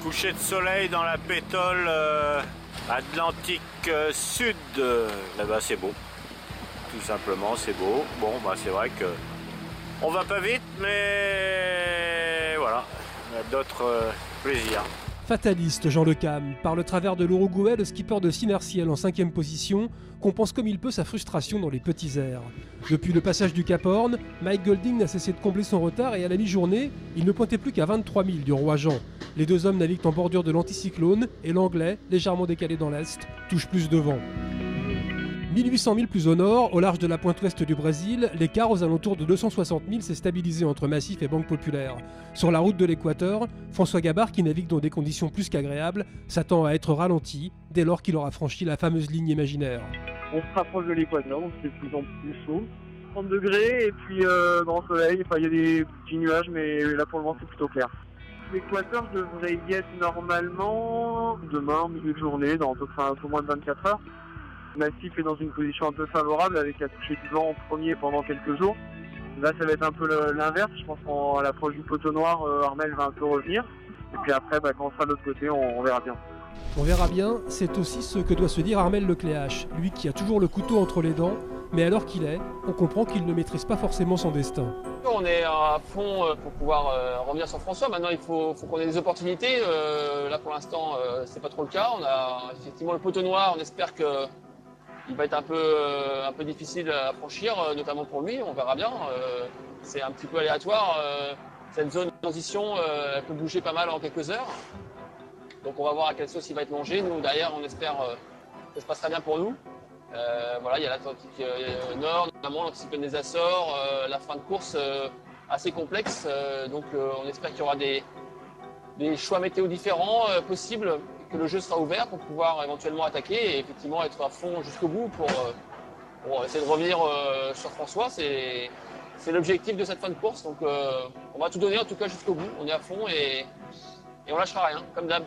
Coucher de soleil dans la pétole Atlantique Sud. Là-bas c'est beau. Tout simplement c'est beau. Bon bah c'est vrai que on va pas vite mais voilà, on a d'autres plaisirs. Fataliste Jean Le Cam, par le travers de l'Uruguay, le skipper de Simerciel en 5e position compense comme il peut sa frustration dans les petits airs. Depuis le passage du Cap Horn, Mike Golding n'a cessé de combler son retard et à la mi-journée, il ne pointait plus qu'à 23 000 du Roi Jean. Les deux hommes naviguent en bordure de l'anticyclone et l'Anglais, légèrement décalé dans l'est, touche plus de vent. 1800 milles plus au nord, au large de la pointe ouest du Brésil, l'écart aux alentours de 260 000 s'est stabilisé entre Massif et Banque Populaire. Sur la route de l'Équateur, François Gabard, qui navigue dans des conditions plus qu'agréables, s'attend à être ralenti dès lors qu'il aura franchi la fameuse ligne imaginaire. On se rapproche de l'Équateur, donc c'est de plus en plus chaud. 30 degrés et puis grand soleil, il y a des petits nuages, mais là pour le moment c'est plutôt clair. L'Équateur devrait y être normalement demain, milieu de journée, dans un peu moins de 24 heures. Massif est dans une position un peu favorable avec la toucher du vent en premier pendant quelques jours. Là ça va être un peu l'inverse, je pense qu'à l'approche du poteau noir, Armel va un peu revenir. Et puis après quand on sera de l'autre côté, on verra bien. On verra bien, c'est aussi ce que doit se dire Armel Lecléache, lui qui a toujours le couteau entre les dents, mais alors qu'il est, on comprend qu'il ne maîtrise pas forcément son destin. On est à fond pour pouvoir revenir sur François. Maintenant, il faut qu'on ait des opportunités. Là, pour l'instant, c'est pas trop le cas. On a effectivement le poteau noir. On espère qu'il va être un peu difficile à franchir, notamment pour lui. On verra bien. C'est un petit peu aléatoire. Cette zone de transition, elle peut bouger pas mal en quelques heures. Donc, on va voir à quelle sauce il va être mangé. Nous, derrière, on espère que ça se passera bien pour nous. Voilà, il y a l'Atlantique Nord, notamment l'anticyclone des Açores, la fin de course assez complexe. Donc on espère qu'il y aura des choix météo différents possibles, que le jeu sera ouvert pour pouvoir éventuellement attaquer et effectivement être à fond jusqu'au bout pour essayer de revenir sur François. C'est l'objectif de cette fin de course. Donc on va tout donner en tout cas jusqu'au bout. On est à fond et on lâchera rien, comme d'hab.